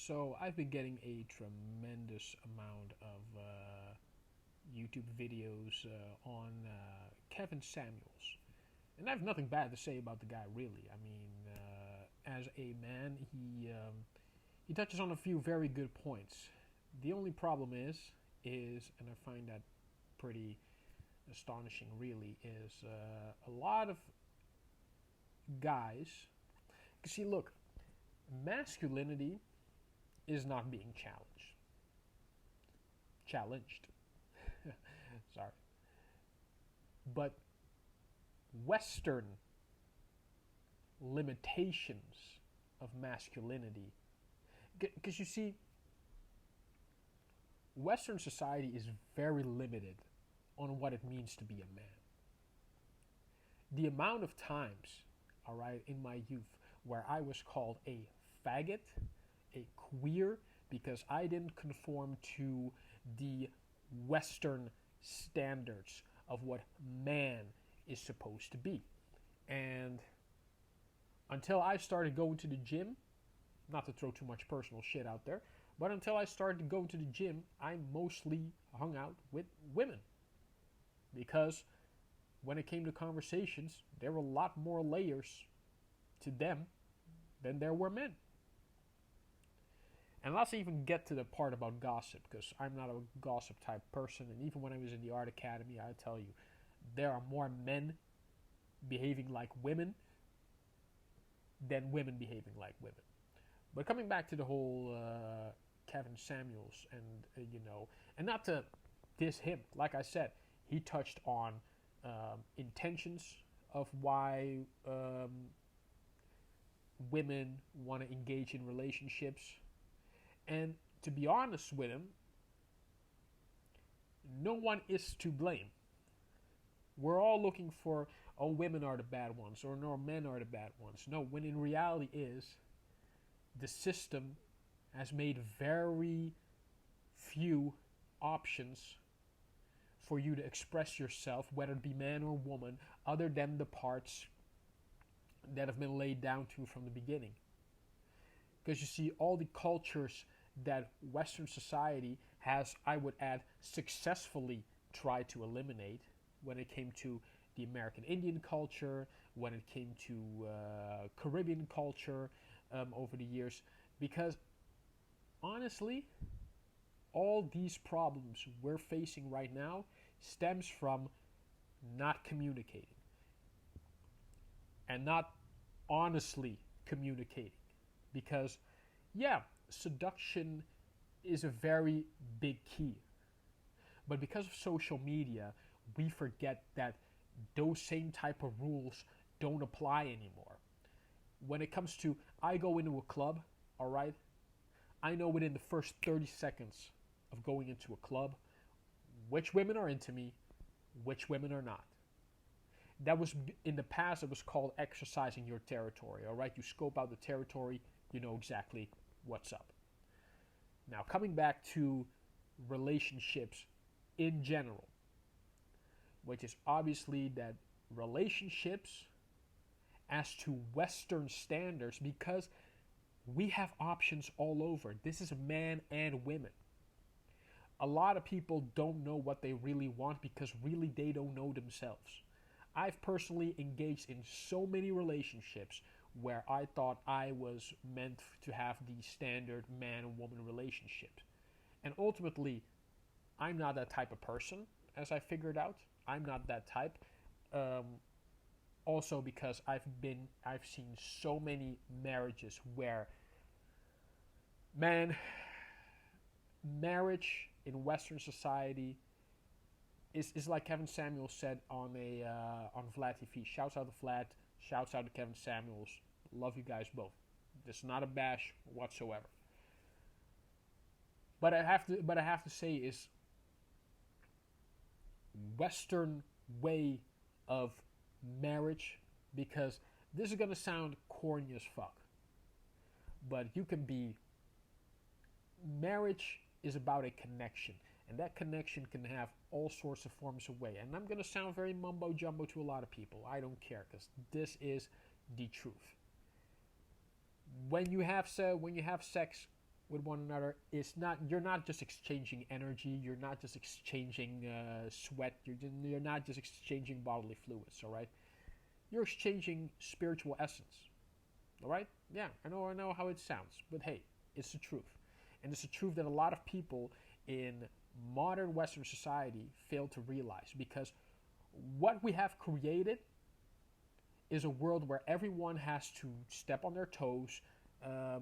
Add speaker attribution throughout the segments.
Speaker 1: So I've been getting a tremendous amount of YouTube videos on Kevin Samuels, and I have nothing bad to say about the guy. Really, I mean, as a man, he touches on a few very good points. The only problem is, and I find that pretty astonishing. Really, is a lot of guys. See, look, masculinity is not being challenged. Sorry. But Western limitations of masculinity. Because you see, Western society is very limited on what it means to be a man. The amount of times, all right, in my youth where I was called a faggot, a queer, because I didn't conform to the Western standards of what man is supposed to be. And until I started going to the gym, not to throw too much personal shit out there, but until I started going to the gym, I mostly hung out with women. Because when it came to conversations, there were a lot more layers to them than there were men. And let's even get to the part about gossip, because I'm not a gossip type person. And even when I was in the art academy, I tell you, there are more men behaving like women than women behaving like women. But coming back to the whole Kevin Samuels, and not to diss him, like I said, he touched on intentions of why women want to engage in relationships. And to be honest with him, no one is to blame. We're all looking for, oh, women are the bad ones, or no, men are the bad ones. No, when in reality is, the system has made very few options for you to express yourself, whether it be man or woman, other than the parts that have been laid down to you from the beginning. Because you see, all the cultures that Western society has, I would add, successfully tried to eliminate, when it came to the American Indian culture, when it came to Caribbean culture over the years. Because honestly, all these problems we're facing right now stems from not communicating and not honestly communicating. Because, yeah, seduction is a very big key. But because of social media, we forget that those same type of rules don't apply anymore. When it comes to, I go into a club, all right, I know within the first 30 seconds of going into a club which women are into me, which women are not. That was, in the past, it was called exercising your territory, all right? You scope out the territory, you know exactly what's up. Now, coming back to relationships in general, which is obviously that relationships as to Western standards, because we have options all over. This is men and women. A lot of people don't know what they really want because really they don't know themselves. I've personally engaged in so many relationships where I thought I was meant to have the standard man and woman relationship. And ultimately, I'm not that type of person, as I figured out. I'm not that type. Also because I've seen so many marriages where, man, marriage in Western society is like Kevin Samuels said on Vlad TV. Shouts out to Vlad. Shouts out to Kevin Samuels. Love you guys both. This is not a bash whatsoever. But I have to say is Western way of marriage, because this is gonna sound corny as fuck, but you can be. Marriage is about a connection, and that connection can have all sorts of forms of way. And I'm gonna sound very mumbo jumbo to a lot of people. I don't care, because this is the truth. When you have sex with one another is not, you're not just exchanging energy, you're not just exchanging sweat, you're not just exchanging bodily fluids, all right? You're exchanging spiritual essence, all right? Yeah, I know how it sounds, but hey, it's the truth. And it's the truth that a lot of people in modern Western society fail to realize, because what we have created is a world where everyone has to step on their toes,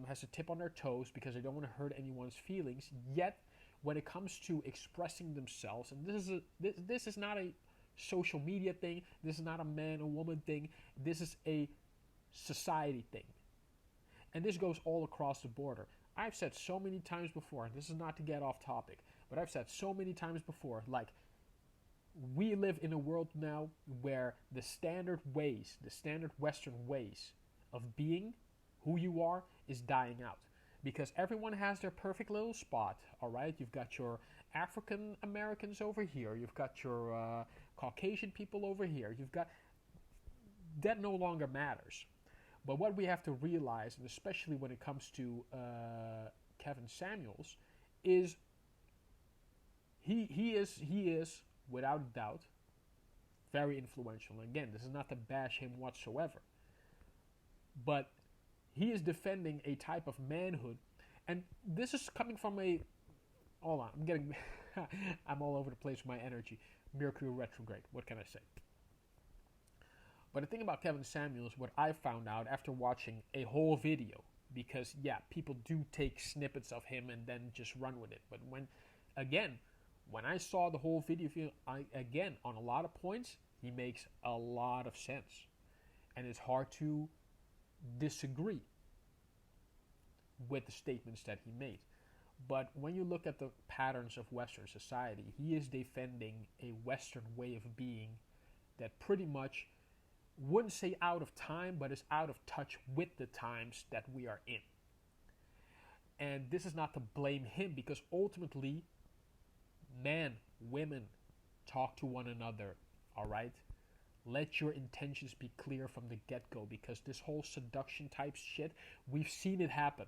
Speaker 1: has to tip on their toes because they don't want to hurt anyone's feelings. Yet, when it comes to expressing themselves, and this is not a social media thing, this is not a man or woman thing, this is a society thing, and this goes all across the border. I've said so many times before, and this is not to get off topic, but I've said so many times before, like, we live in a world now where the standard ways, the standard Western ways of being who you are is dying out. Because everyone has their perfect little spot, all right? You've got your African Americans over here, you've got your Caucasian people over here, you've got. That no longer matters. But what we have to realize, and especially when it comes to Kevin Samuels, is he is without a doubt very influential. And again, this is not to bash him whatsoever, but he is defending a type of manhood, and this is coming from a. Hold on, I'm getting. I'm all over the place with my energy. Mercury retrograde. What can I say? But the thing about Kevin Samuels, what I found out after watching a whole video, because yeah, people do take snippets of him and then just run with it. But when I saw the whole video, again, on a lot of points, he makes a lot of sense. And it's hard to disagree with the statements that he made. But when you look at the patterns of Western society, he is defending a Western way of being that pretty much, wouldn't say out of time, but is out of touch with the times that we are in. And this is not to blame him, because ultimately, men, women, talk to one another, all right? Let your intentions be clear from the get-go, because this whole seduction type shit, we've seen it happen.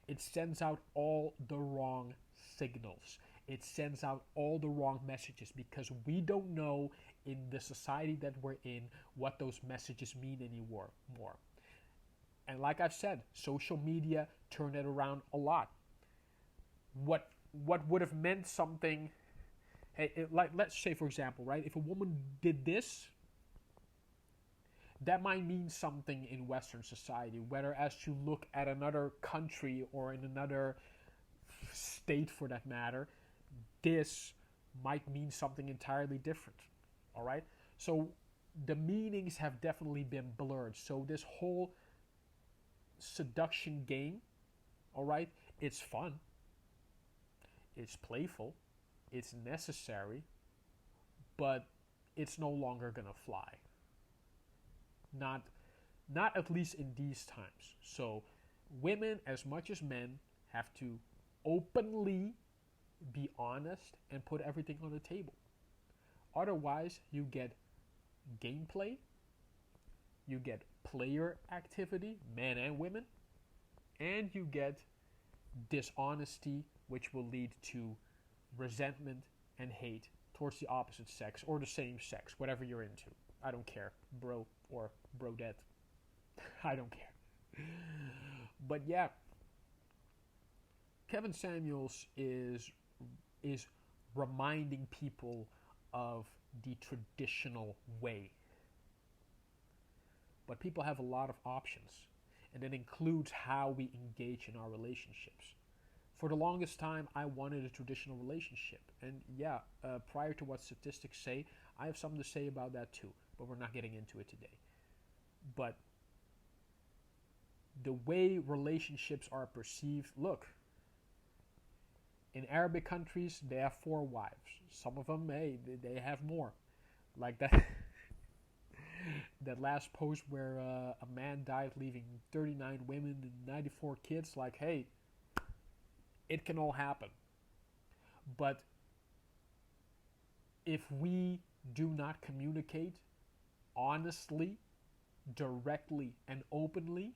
Speaker 1: It sends out all the wrong signals. It sends out all the wrong messages, because we don't know in the society that we're in what those messages mean anymore. And like I've said, social media turned it around a lot. What would have meant something, like let's say for example, right? If a woman did this, that might mean something in Western society. Whether as you look at another country or in another state for that matter, this might mean something entirely different. All right? So the meanings have definitely been blurred. So this whole seduction game, all right, it's fun, it's playful, it's necessary, but it's no longer gonna fly. Not at least in these times. So women, as much as men, have to openly be honest and put everything on the table. Otherwise, you get gameplay, you get player activity, men and women, and you get dishonesty, which will lead to resentment and hate towards the opposite sex or the same sex, whatever you're into. I don't care, bro or brodette. I don't care. But yeah, Kevin Samuels is reminding people of the traditional way. But people have a lot of options, and that includes how we engage in our relationships. For the longest time, I wanted a traditional relationship. And yeah, prior to what statistics say, I have something to say about that too, but we're not getting into it today. But the way relationships are perceived, look, in Arabic countries, they have 4 wives. Some of them, hey, they have more. Like that that last post where a man died leaving 39 women and 94 kids. Like, hey, it can all happen. But if we do not communicate honestly, directly, and openly,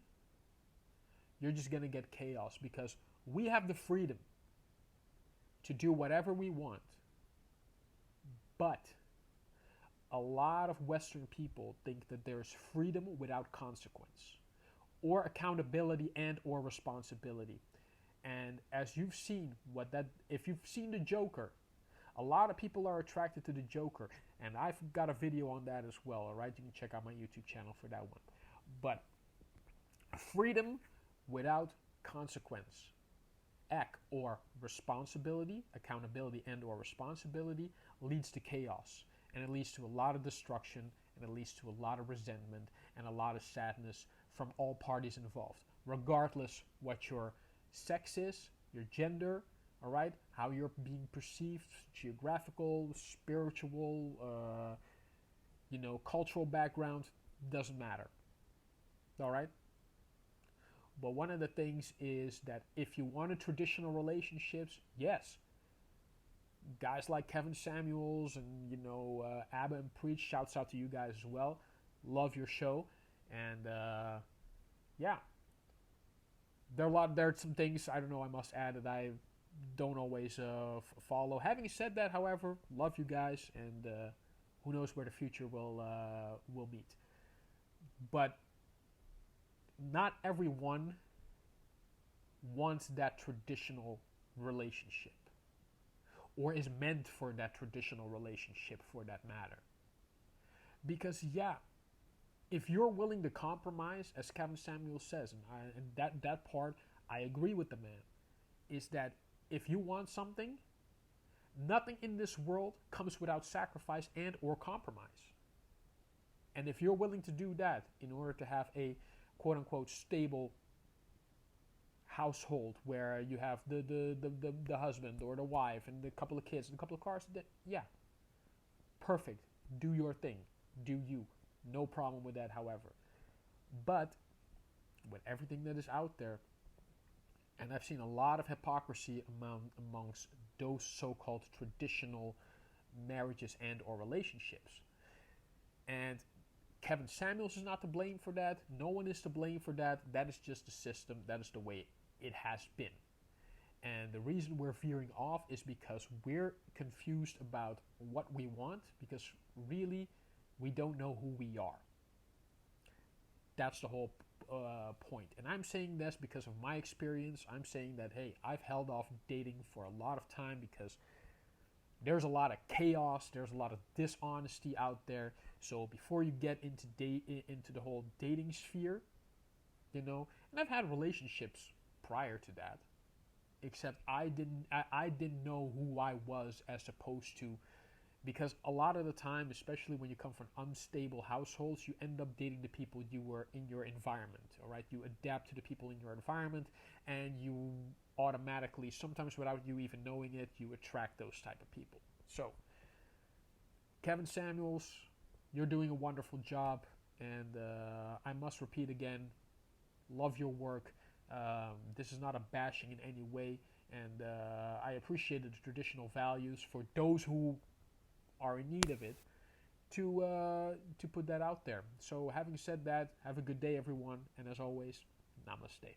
Speaker 1: you're just going to get chaos because we have the freedom to do whatever we want. But a lot of Western people think that there's freedom without consequence, or accountability and or responsibility. And as you've seen if you've seen the Joker, a lot of people are attracted to the Joker, and I've got a video on that as well. All right, you can check out my YouTube channel for that one. But freedom without consequence, or responsibility, accountability and or responsibility, leads to chaos, and it leads to a lot of destruction, and it leads to a lot of resentment and a lot of sadness from all parties involved, regardless what your sex is, your gender, all right, how you're being perceived, geographical, spiritual, cultural background, doesn't matter. All right. But one of the things is that if you wanted traditional relationships, yes, guys like Kevin Samuels and Abba and Preach, shouts out to you guys as well. Love your show, and yeah, there are some things I don't know. I must add that I don't always follow. Having said that, however, love you guys, and who knows where the future will meet. But not everyone wants that traditional relationship, or is meant for that traditional relationship for that matter. Because yeah, if you're willing to compromise, as Kevin Samuel says, and that part I agree with the man, is that if you want something, nothing in this world comes without sacrifice and or compromise. And if you're willing to do that in order to have a quote-unquote stable household where you have the husband or the wife and a couple of kids and a couple of cars, then yeah, perfect. Do your thing. Do you. No problem with that, however. But with everything that is out there, and I've seen a lot of hypocrisy amongst those so-called traditional marriages and or relationships. And Kevin Samuels is not to blame for that. No one is to blame for that. That is just the system. That is the way it has been. And the reason we're veering off is because we're confused about what we want, because really we don't know who we are. That's the whole point. And I'm saying this because of my experience. I'm saying that, hey, I've held off dating for a lot of time because there's a lot of chaos, there's a lot of dishonesty out there. So before you get into the whole dating sphere, and I've had relationships prior to that, except I didn't know who I was, as opposed to, because a lot of the time, especially when you come from unstable households, you end up dating the people you were in your environment. All right, you adapt to the people in your environment, and you automatically, sometimes without you even knowing it, you attract those type of people. So, Kevin Samuels, you're doing a wonderful job, and I must repeat again, love your work. This is not a bashing in any way, and I appreciate the traditional values for those who are in need of it, to put that out there. So having said that, have a good day, everyone, and as always, namaste.